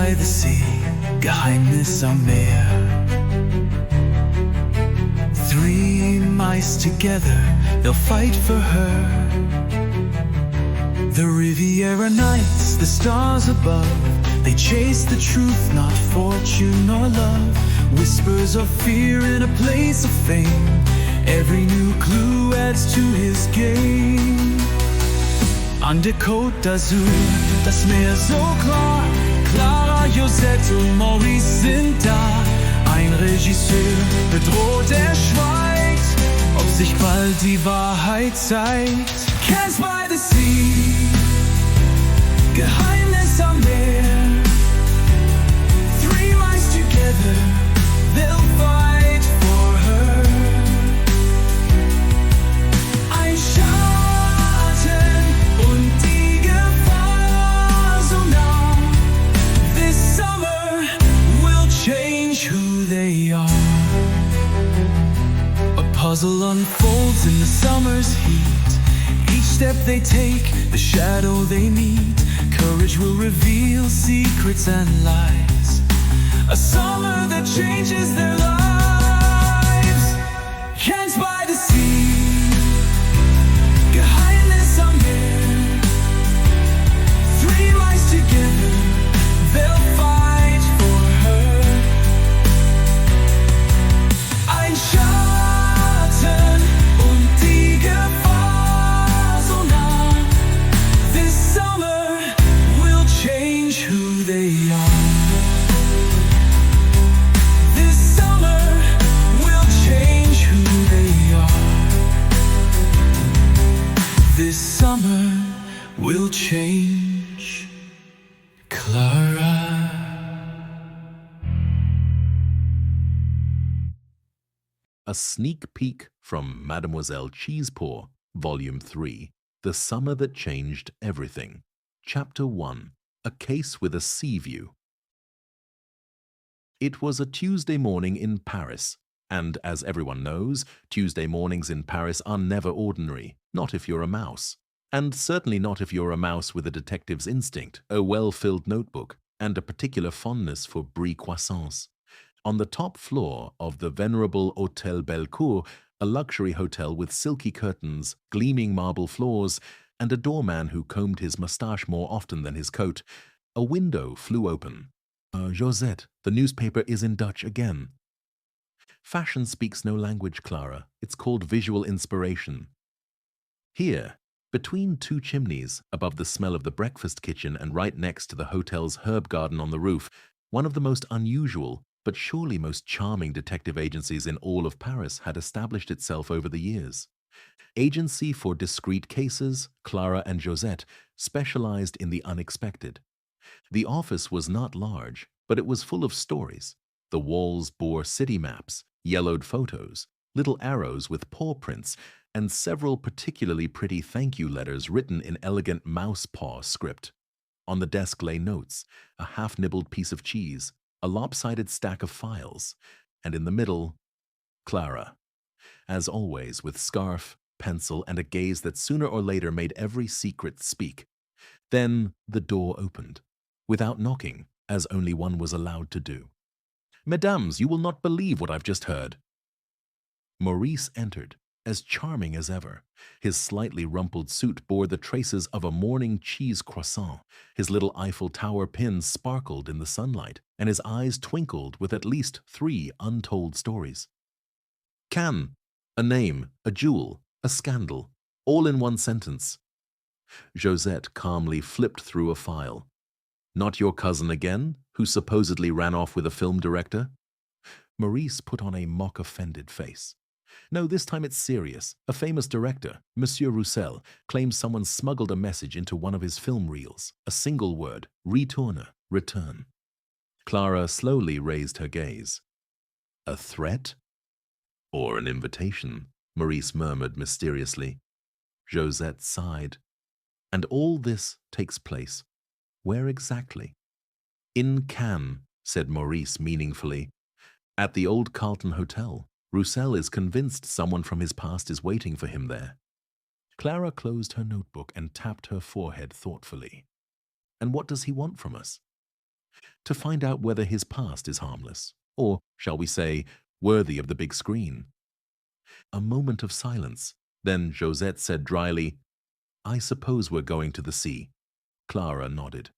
by the sea, Geheimnis am Meer. 3 mice together, they'll fight for her. The Riviera nights, the stars above, they chase the truth, not fortune or love. Whispers of fear in a place of fame, every new clue adds to his game. An der Côte d'Azur, das Meer so klar, Klara, Josette und Maurice sind da. Ein Regisseur bedroht, er schweigt, ob sich bald die Wahrheit zeigt. Cast by the sea, Geheimnis am Meer. 3 mice together, they'll fight for her. Ein Schatten und die Gefahr so nah. This summer will change who they are. A puzzle unfolds in the summer's heat. Each step they take, the shadow they meet. Courage will reveal secrets and lies. A summer that changes their lives. Cast by the sea, Geheimnis am Meer. 3 mice together, they'll fight for her. Ein Schatten und die Gefahr so nah. This summer will change who they are. This summer will change who they are. This summer will change Klara. A sneak peek from Mademoiselle Cheesepaw, Volume 3, The Summer That Changed Everything. Chapter 1, A Case with a Sea View. It was a Tuesday morning in Paris, and as everyone knows, Tuesday mornings in Paris are never ordinary, not if you're a mouse. And certainly not if you're a mouse with a detective's instinct, a well-filled notebook, and a particular fondness for brie croissants. On the top floor of the venerable Hôtel Bellecour, a luxury hotel with silky curtains, gleaming marble floors, and a doorman who combed his moustache more often than his coat, a window flew open. Josette, the newspaper is in Dutch again. Fashion speaks no language, Klara. It's called visual inspiration. Here, between 2 chimneys, above the smell of the breakfast kitchen and right next to the hotel's herb garden on the roof, one of the most unusual, but surely most charming detective agencies in all of Paris had established itself over the years. Agency for Discreet Cases, Klara and Josette specialized in the unexpected. The office was not large, but it was full of stories. The walls bore city maps, yellowed photos, little arrows with paw prints, and several particularly pretty thank you letters written in elegant mouse paw script. On the desk lay notes, a half-nibbled piece of cheese, a lopsided stack of files, and in the middle, Klara. As always, with scarf, pencil, and a gaze that sooner or later made every secret speak. Then the door opened, without knocking, as only one was allowed to do. "Mesdames, you will not believe what I've just heard." Maurice entered, as charming as ever. His slightly rumpled suit bore the traces of a morning cheese croissant. His little Eiffel Tower pin sparkled in the sunlight, and his eyes twinkled with at least 3 untold stories. Cannes, a name, a jewel, a scandal, all in one sentence. Josette calmly flipped through a file. "Not your cousin again, who supposedly ran off with a film director?" Maurice put on a mock-offended face. "No, this time it's serious. A famous director, Monsieur Roussel, claims someone smuggled a message into one of his film reels. A single word, retourne, return." Klara slowly raised her gaze. "A threat? Or an invitation?" Maurice murmured mysteriously. Josette sighed. "And all this takes place. Where exactly?" "In Cannes," said Maurice meaningfully. "At the old Carlton Hotel. Roussel is convinced someone from his past is waiting for him there." Klara closed her notebook and tapped her forehead thoughtfully. "And what does he want from us?" to find out whether his past is harmless, or, shall we say, worthy of the big screen. A moment of silence. Then Josette said dryly, "I suppose we're going to the sea." Klara nodded.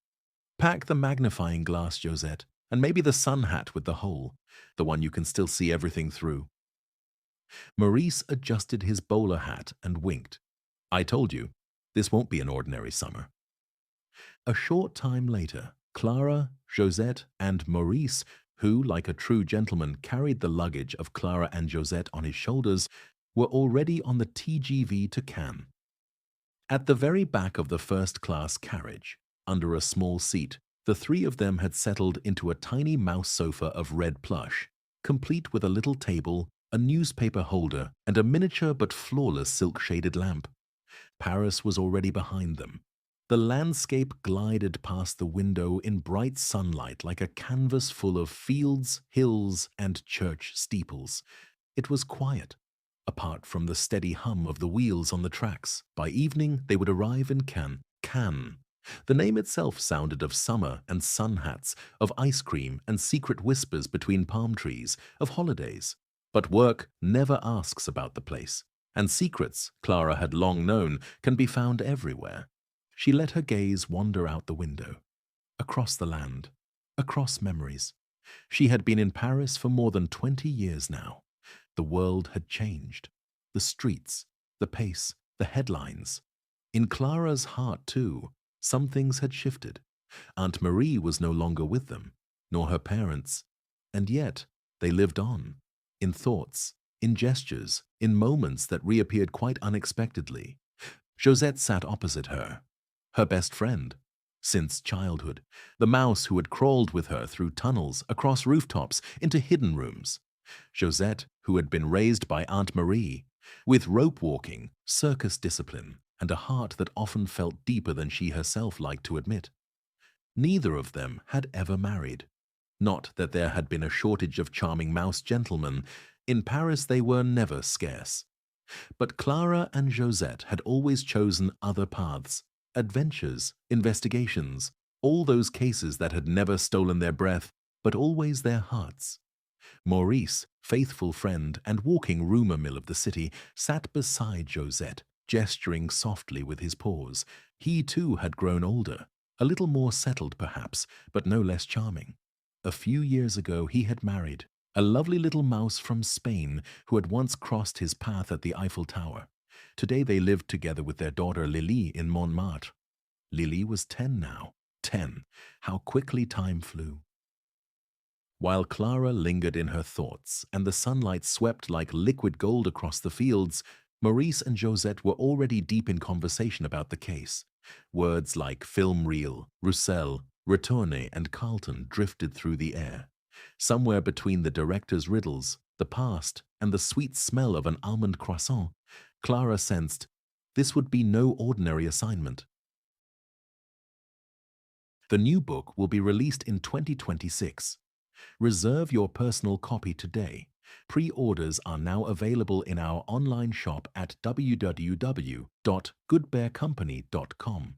"Pack the magnifying glass, Josette, and maybe the sun hat with the hole, the one you can still see everything through." Maurice adjusted his bowler hat and winked. "I told you, this won't be an ordinary summer." A short time later, Klara, Josette, and Maurice, who, like a true gentleman, carried the luggage of Klara and Josette on his shoulders, were already on the TGV to Cannes. At the very back of the first-class carriage, under a small seat, the three of them had settled into a tiny mouse sofa of red plush, complete with a little table, a newspaper holder, and a miniature but flawless silk-shaded lamp. Paris was already behind them. The landscape glided past the window in bright sunlight like a canvas full of fields, hills, and church steeples. It was quiet, apart from the steady hum of the wheels on the tracks. By evening, they would arrive in Cannes. Cannes. The name itself sounded of summer and sun hats, of ice cream and secret whispers between palm trees, of holidays. But work never asks about the place, and secrets, Klara had long known, can be found everywhere. She let her gaze wander out the window, across the land, across memories. She had been in Paris for more than 20 years now. The world had changed. The streets, the pace, the headlines. In Klara's heart, too, some things had shifted. Aunt Marie was no longer with them, nor her parents. And yet, they lived on, in thoughts, in gestures, in moments that reappeared quite unexpectedly. Josette sat opposite her. Her best friend, since childhood, the mouse who had crawled with her through tunnels, across rooftops, into hidden rooms. Josette, who had been raised by Aunt Marie, with rope walking, circus discipline, and a heart that often felt deeper than she herself liked to admit. Neither of them had ever married. Not that there had been a shortage of charming mouse gentlemen. In Paris they were never scarce. But Klara and Josette had always chosen other paths. Adventures, investigations, all those cases that had never stolen their breath, but always their hearts. Maurice, faithful friend and walking rumor mill of the city, sat beside Josette, gesturing softly with his paws. He too had grown older, a little more settled perhaps, but no less charming. A few years ago he had married a lovely little mouse from Spain who had once crossed his path at the Eiffel Tower. Today they lived together with their daughter Lily in Montmartre. Lily was 10 now. 10. How quickly time flew. While Klara lingered in her thoughts and the sunlight swept like liquid gold across the fields, Maurice and Josette were already deep in conversation about the case. Words like film reel, Roussel, Retourne, and Carlton drifted through the air. Somewhere between the director's riddles, the past, and the sweet smell of an almond croissant, Klara sensed this would be no ordinary assignment. The new book will be released in 2026. Reserve your personal copy today. Pre-orders are now available in our online shop at www.goodbearcompany.com.